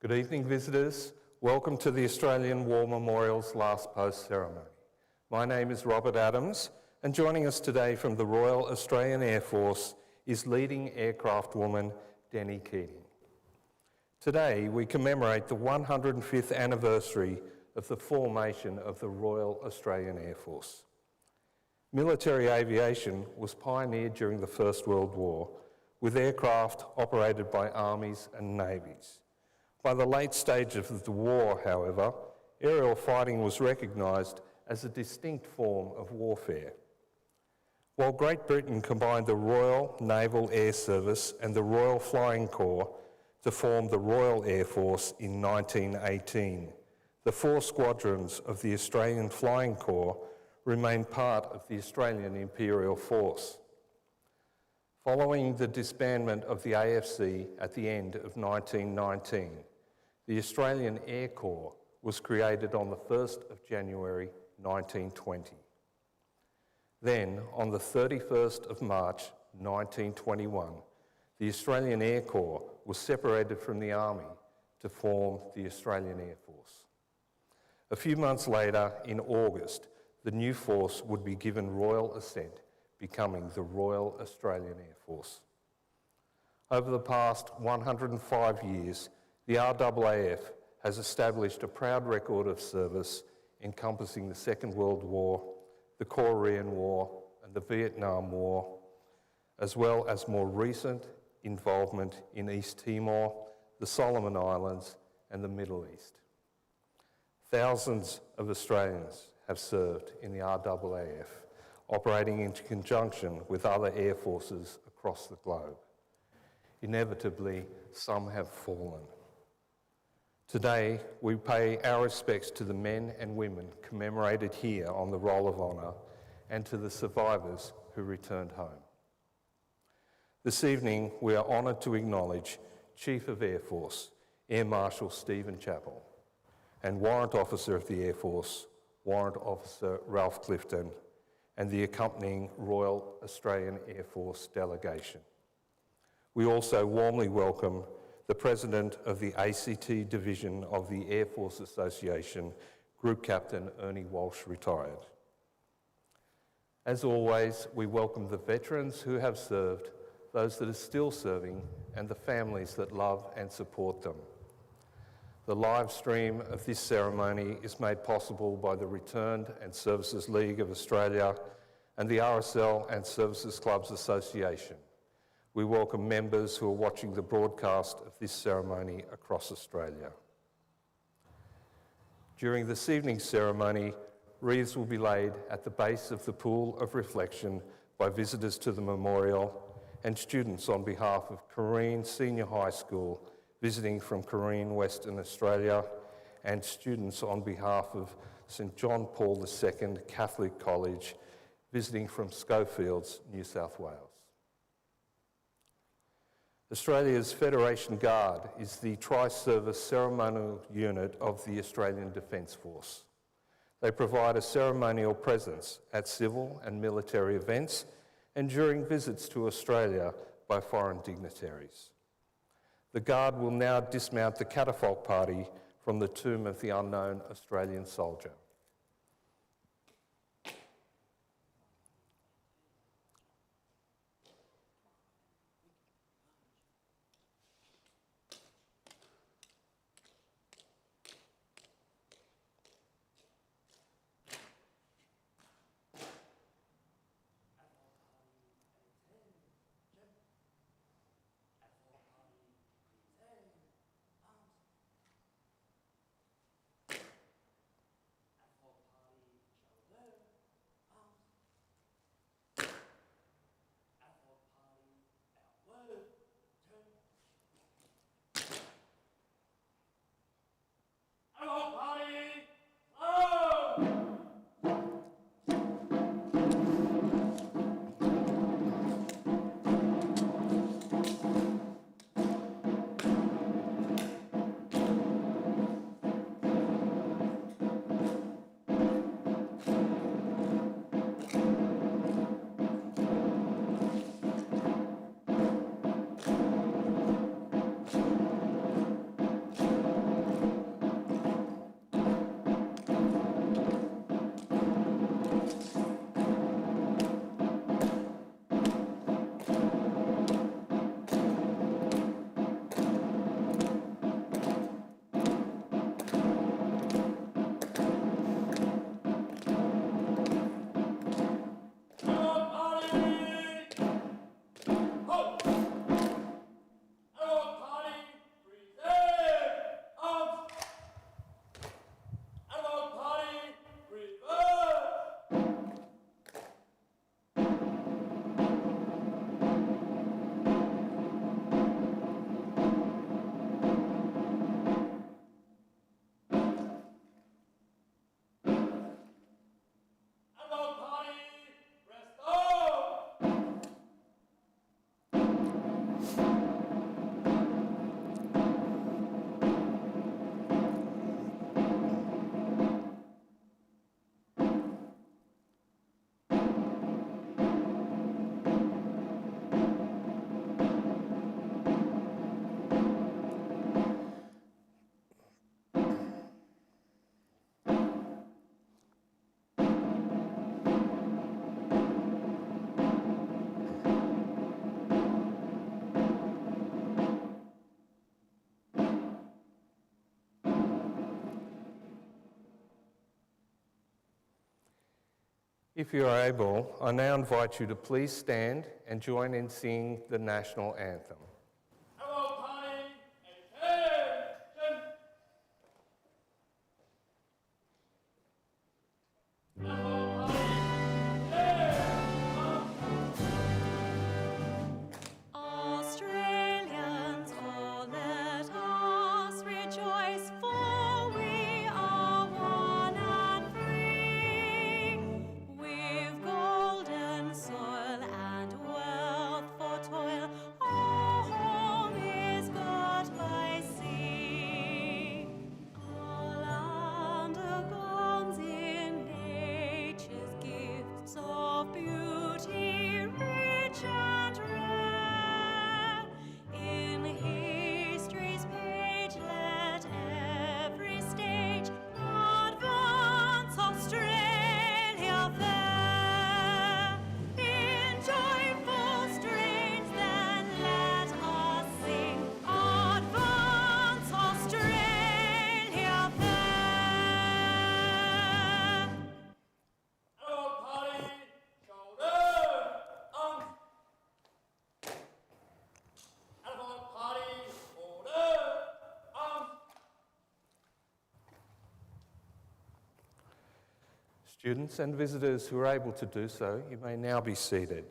Good evening, visitors. Welcome to the Australian War Memorial's Last Post ceremony. My name is Robert Adams, and joining us today from the Royal Australian Air Force is leading aircraft woman Denny Keating. Today, we commemorate the 105th anniversary of the formation of the Royal Australian Air Force. Military aviation was pioneered during the First World War, with aircraft operated by armies and navies. By the late stage of the war, however, aerial fighting was recognised as a distinct form of warfare. While Great Britain combined the Royal Naval Air Service and the Royal Flying Corps to form the Royal Air Force in 1918, the 4 squadrons of the Australian Flying Corps remained part of the Australian Imperial Force. Following the disbandment of the AFC at the end of 1919, the Australian Air Corps was created on the 1st of January 1920. Then, on the 31st of March 1921, the Australian Air Corps was separated from the Army to form the Australian Air Force. A few months later, in August, the new force would be given royal assent, becoming the Royal Australian Air Force. Over the past 105 years, the RAAF has established a proud record of service encompassing the Second World War, the Korean War and the Vietnam War, as well as more recent involvement in East Timor, the Solomon Islands and the Middle East. Thousands of Australians have served in the RAAF, operating in conjunction with other air forces across the globe. Inevitably, some have fallen. Today, we pay our respects to the men and women commemorated here on the Roll of Honour and to the survivors who returned home. This evening, we are honoured to acknowledge Chief of Air Force, Air Marshal Stephen Chappell, and Warrant Officer of the Air Force, Warrant Officer Ralph Clifton, and the accompanying Royal Australian Air Force delegation. We also warmly welcome the President of the ACT Division of the Air Force Association, Group Captain Ernie Walsh, retired. As always, we welcome the veterans who have served, those that are still serving, and the families that love and support them. The live stream of this ceremony is made possible by the Returned and Services League of Australia and the RSL and Services Clubs Association. We welcome members who are watching the broadcast of this ceremony across Australia. During this evening's ceremony, wreaths will be laid at the base of the pool of reflection by visitors to the memorial and students on behalf of Careen Senior High School visiting from Careen, Western Australia, and students on behalf of St John Paul II Catholic College visiting from Schofields, New South Wales. Australia's Federation Guard is the tri-service ceremonial unit of the Australian Defence Force. They provide a ceremonial presence at civil and military events and during visits to Australia by foreign dignitaries. The Guard will now dismount the catafalque party from the tomb of the unknown Australian soldier. If you are able, I now invite you to please stand and join in singing the national anthem. Students and visitors who are able to do so, you may now be seated.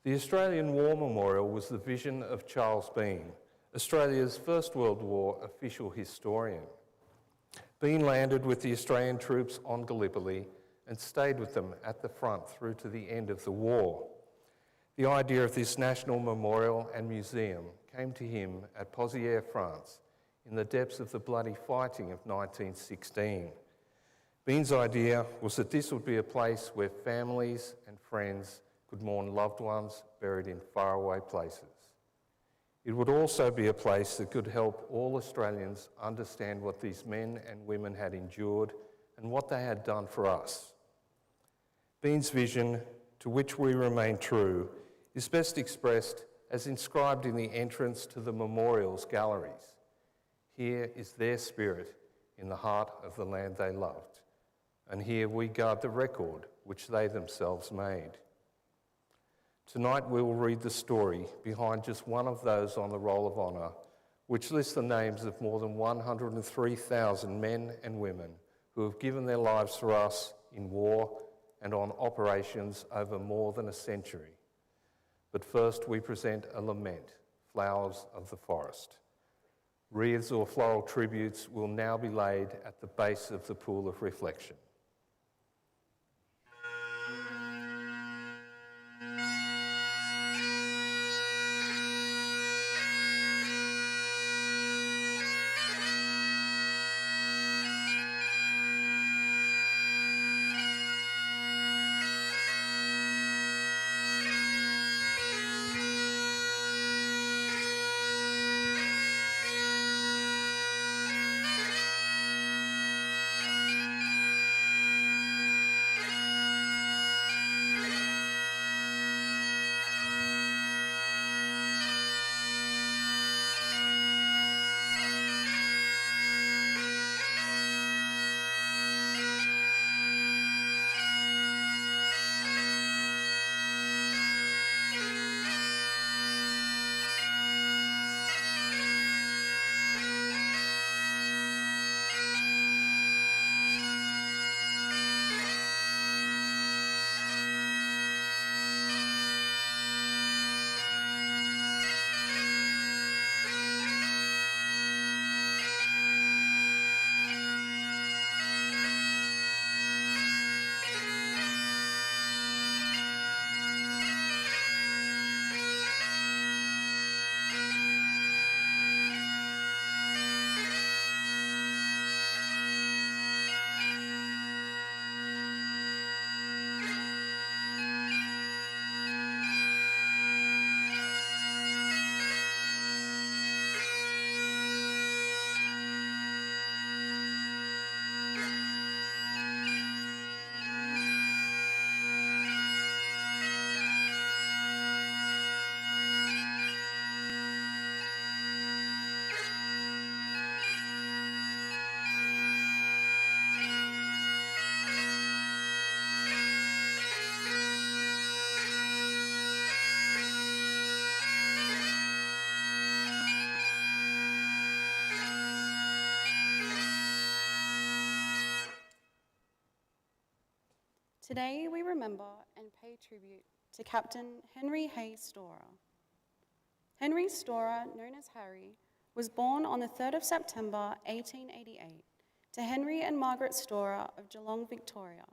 The Australian War Memorial was the vision of Charles Bean, Australia's First World War official historian. Bean landed with the Australian troops on Gallipoli and stayed with them at the front through to the end of the war. The idea of this national memorial and museum came to him at Pozières, France, in the depths of the bloody fighting of 1916. Bean's idea was that this would be a place where families and friends could mourn loved ones buried in faraway places. It would also be a place that could help all Australians understand what these men and women had endured and what they had done for us. Bean's vision, to which we remain true, is best expressed as inscribed in the entrance to the memorial's galleries. Here is their spirit in the heart of the land they loved, and here we guard the record which they themselves made. Tonight we will read the story behind just one of those on the Roll of Honour, which lists the names of more than 103,000 men and women who have given their lives for us in war and on operations over more than a century. But first we present a lament, Flowers of the Forest. Wreaths or floral tributes will now be laid at the base of the pool of reflection. Today we remember and pay tribute to Captain Haigh Storrer. Henry Storer, known as Harry, was born on the 3rd of September 1888 to Henry and Margaret Storer of Geelong, Victoria.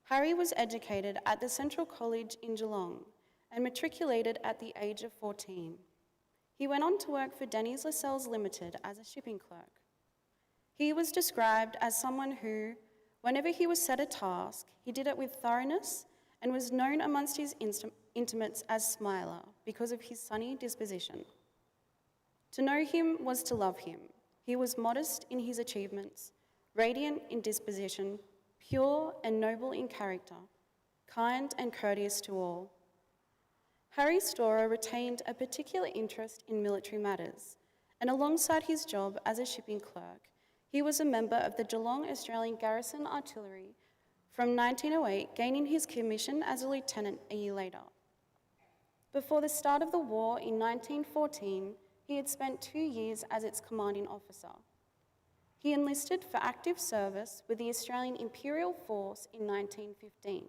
Harry was educated at the Central College in Geelong and matriculated at the age of 14. He went on to work for Denny's Lascelles Limited as a shipping clerk. He was described as someone who, whenever he was set a task, he did it with thoroughness and was known amongst his intimates as Smiler because of his sunny disposition. To know him was to love him. He was modest in his achievements, radiant in disposition, pure and noble in character, kind and courteous to all. Harry Storrer retained a particular interest in military matters, and alongside his job as a shipping clerk, he was a member of the Geelong Australian Garrison Artillery from 1908, gaining his commission as a lieutenant a year later. Before the start of the war in 1914, he had spent 2 years as its commanding officer. He enlisted for active service with the Australian Imperial Force in 1915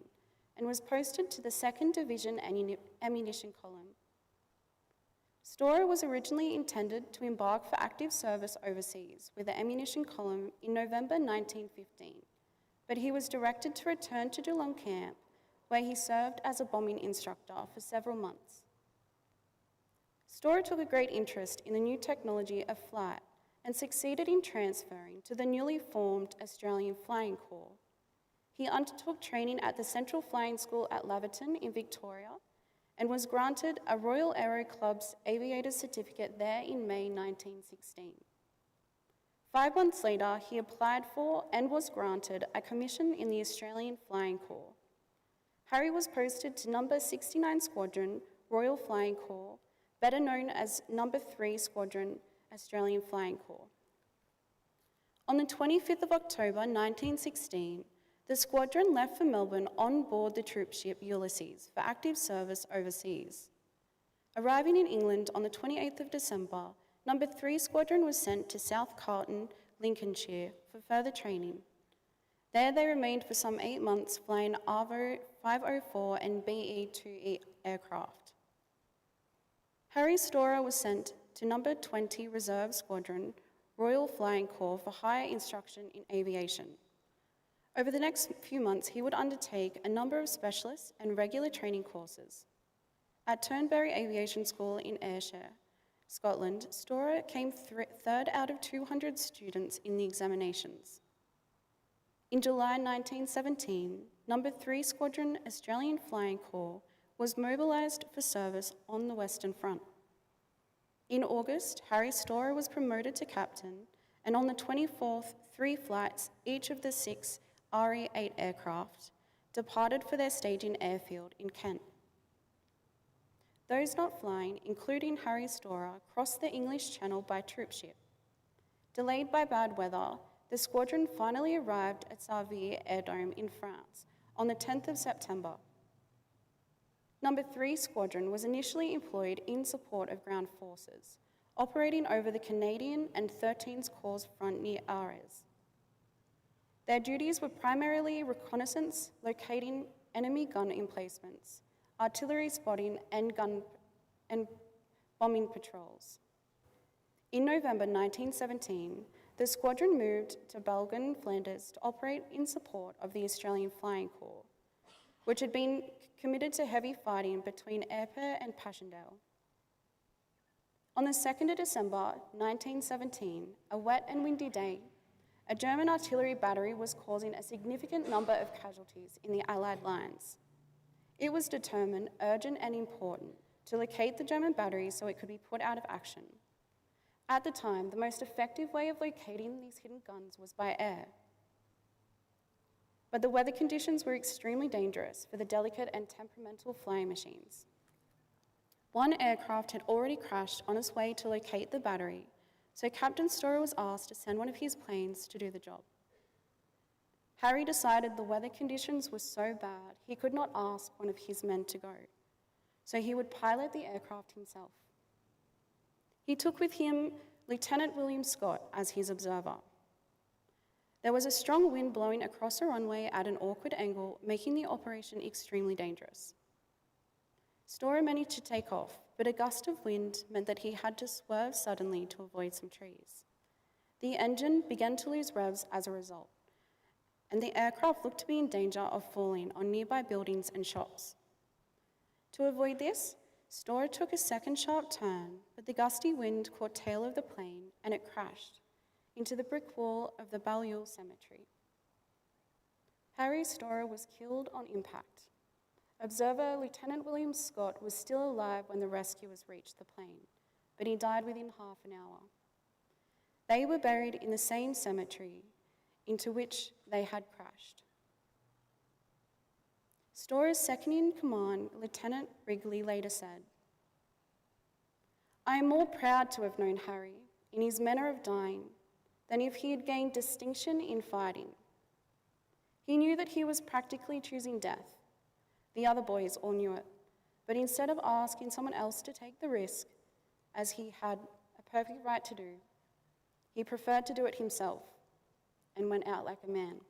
and was posted to the 2nd Division Ammunition Column. Stoer was originally intended to embark for active service overseas with the Ammunition Column in November 1915, but he was directed to return to Geelong Camp, where he served as a bombing instructor for several months. Stoer took a great interest in the new technology of flight and succeeded in transferring to the newly formed Australian Flying Corps. He undertook training at the Central Flying School at Laverton in Victoria and was granted a Royal Aero Club's aviator's certificate there in May 1916. 5 months later, he applied for and was granted a commission in the Australian Flying Corps. Harry was posted to No. 69 Squadron, Royal Flying Corps, better known as No. 3 Squadron, Australian Flying Corps. On the 25th of October 1916, the squadron left for Melbourne on board the troop ship Ulysses for active service overseas. Arriving in England on the 28th of December, No. 3 Squadron was sent to South Carlton, Lincolnshire, for further training. There they remained for some 8 months flying Arvo 504 and BE-2E aircraft. Harry Storrer was sent to No. 20 Reserve Squadron, Royal Flying Corps for higher instruction in aviation. Over the next few months, he would undertake a number of specialist and regular training courses. At Turnberry Aviation School in Ayrshire, Scotland, Storer came third out of 200 students in the examinations. In July 1917, No. 3 Squadron Australian Flying Corps was mobilised for service on the Western Front. In August, Harry Storrer was promoted to captain, and on the 24th, 3 flights, each of the 6 RE-8 aircraft, departed for their staging airfield in Kent. Those not flying, including Harry Storrer, crossed the English Channel by troop ship. Delayed by bad weather, the squadron finally arrived at Sarville Airdrome in France on the 10th of September. No. 3 Squadron was initially employed in support of ground forces, operating over the Canadian and 13th Corps front near Arras. Their duties were primarily reconnaissance, locating enemy gun emplacements, artillery spotting, and bombing patrols. In November 1917, the squadron moved to Belgian, Flanders to operate in support of the Australian Flying Corps, which had been committed to heavy fighting between Ypres and Passchendaele. On the 2nd of December 1917, a wet and windy day, a German artillery battery was causing a significant number of casualties in the Allied lines. It was determined urgent and important to locate the German battery so it could be put out of action. At the time, the most effective way of locating these hidden guns was by air. But the weather conditions were extremely dangerous for the delicate and temperamental flying machines. One aircraft had already crashed on its way to locate the battery, so Captain Stoer was asked to send one of his planes to do the job. Harry decided the weather conditions were so bad he could not ask one of his men to go, so he would pilot the aircraft himself. He took with him Lieutenant William Scott as his observer. There was a strong wind blowing across a runway at an awkward angle, making the operation extremely dangerous. Stoer managed to take off, but a gust of wind meant that he had to swerve suddenly to avoid some trees. The engine began to lose revs as a result, and the aircraft looked to be in danger of falling on nearby buildings and shops. To avoid this, Stoer took a second sharp turn, but the gusty wind caught tail of the plane and it crashed into the brick wall of the Balliol Cemetery. Haigh Storrer was killed on impact. Observer Lieutenant William Scott was still alive when the rescuers reached the plane, but he died within half an hour. They were buried in the same cemetery into which they had crashed. Storer's second-in-command, Lieutenant Wrigley, later said, "I am more proud to have known Harry in his manner of dying than if he had gained distinction in fighting. He knew that he was practically choosing death. The other boys all knew it, but instead of asking someone else to take the risk, as he had a perfect right to do, he preferred to do it himself and went out like a man."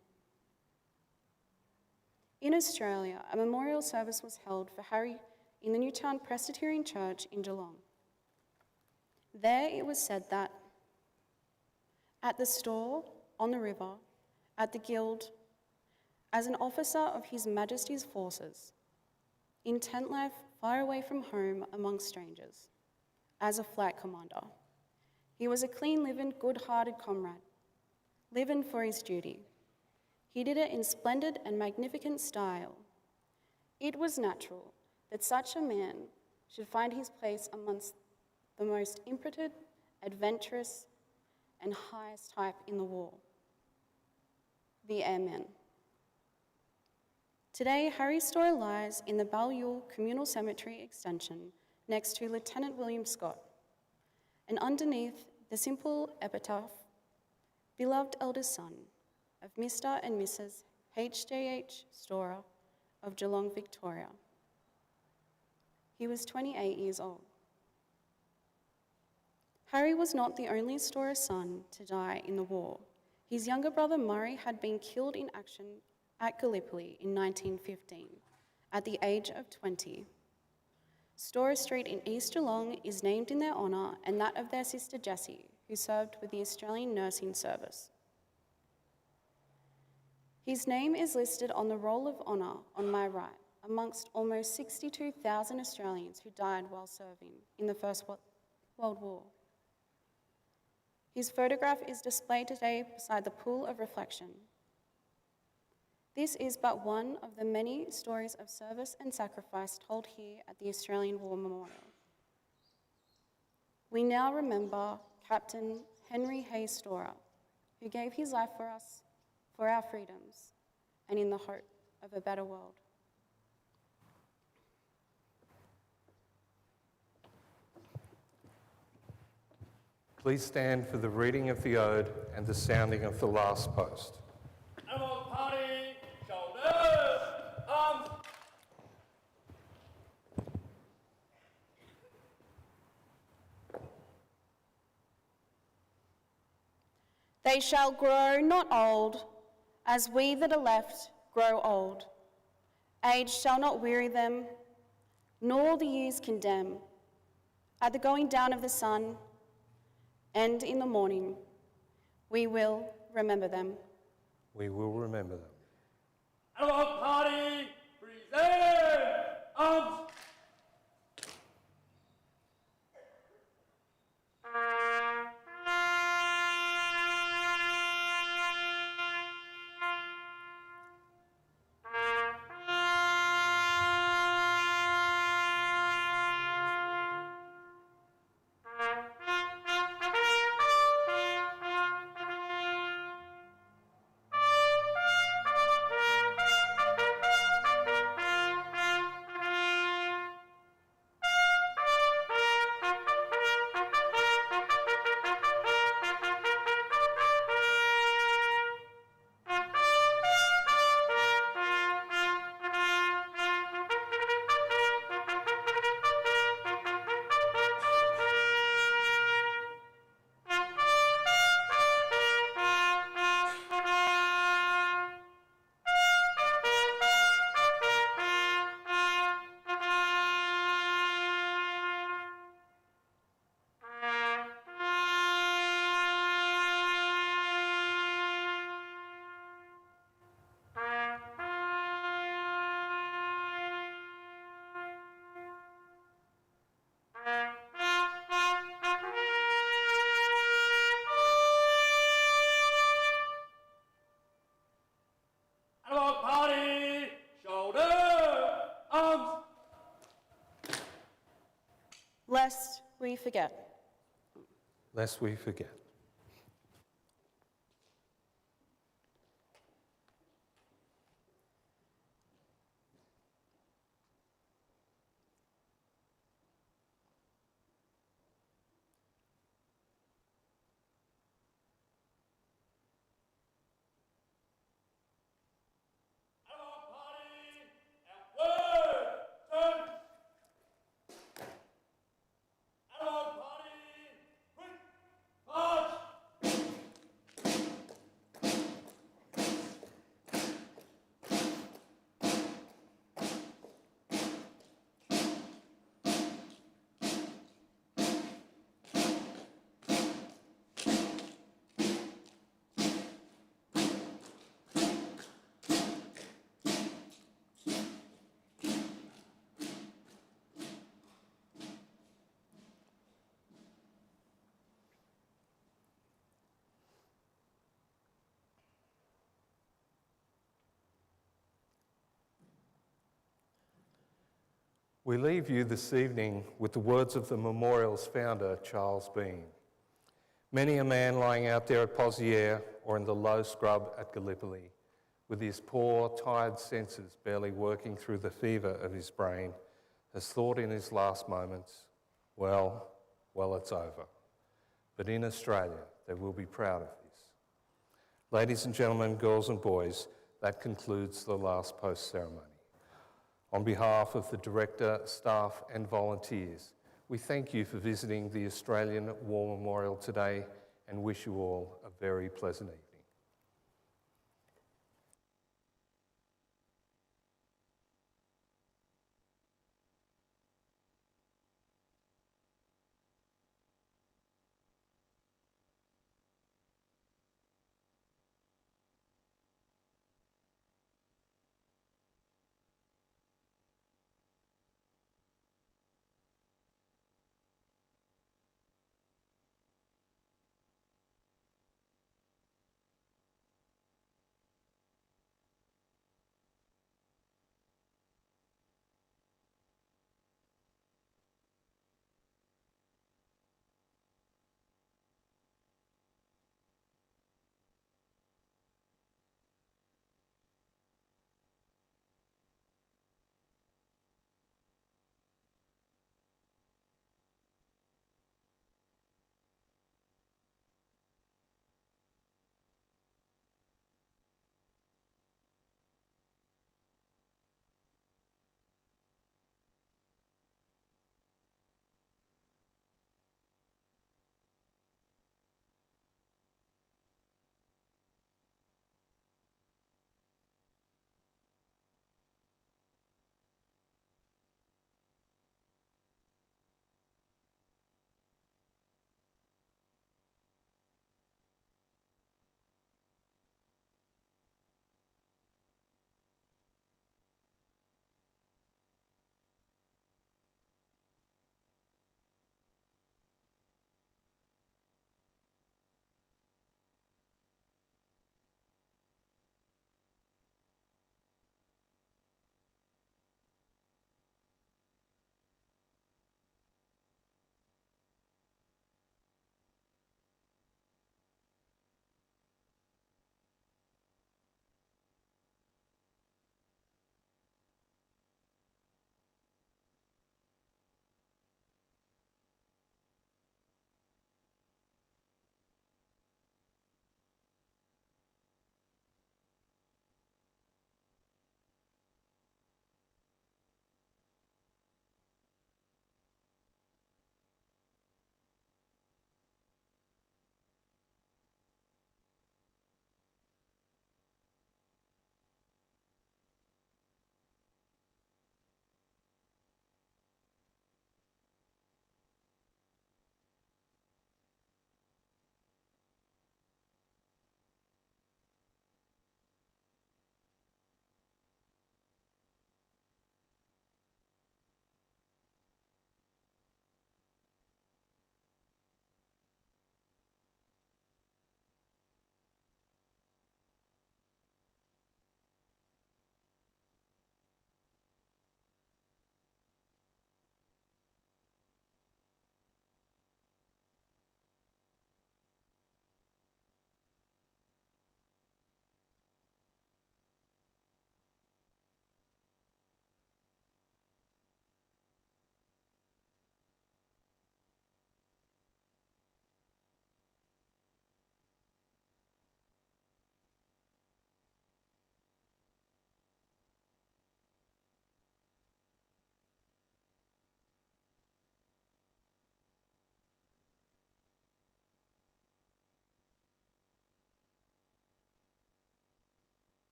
In Australia, a memorial service was held for Harry in the Newtown Presbyterian Church in Geelong. There it was said that at the Stoer, on the river, at the Guild, as an officer of His Majesty's forces, in tent life far away from home among strangers, as a flight commander, he was a clean-living, good-hearted comrade, living for his duty. He did it in splendid and magnificent style. It was natural that such a man should find his place amongst the most imperative, adventurous, and highest type in the war, the airmen. Today, Haigh Storrer lies in the Balliol Communal Cemetery Extension next to Lieutenant William Scott, and underneath the simple epitaph, "Beloved eldest son of Mr. and Mrs. H.J.H. Storer of Geelong, Victoria." He was 28 years old. Harry was not the only Storer son to die in the war. His younger brother Murray had been killed in action at Gallipoli in 1915, at the age of 20. Storer Street in East Geelong is named in their honour and that of their sister Jessie, who served with the Australian Nursing Service. His name is listed on the Roll of Honour on my right, amongst almost 62,000 Australians who died while serving in the First World War. His photograph is displayed today beside the Pool of Reflection. This is but one of the many stories of service and sacrifice told here at the Australian War Memorial. We now remember Captain Haigh Storrer, who gave his life for us, for our freedoms, and in the hope of a better world. Please stand for the reading of the ode and the sounding of the last post. Animal party, shoulders, arms. They shall grow not old, as we that are left grow old. Age shall not weary them, nor the years condemn. At the going down of the sun, and in the morning, we will remember them. We will remember them. Animal party, present, arms. we forget. Lest we forget. Animal party and word! Turn! Animal party, quick, march! We leave you this evening with the words of the memorial's founder, Charles Bean. Many a man lying out there at Pozières or in the low scrub at Gallipoli, with his poor, tired senses barely working through the fever of his brain, has thought in his last moments, well, it's over. But in Australia, they will be proud of this. Ladies and gentlemen, girls and boys, that concludes the last post ceremony. On behalf of the director, staff and volunteers, we thank you for visiting the Australian War Memorial today and wish you all a very pleasant evening.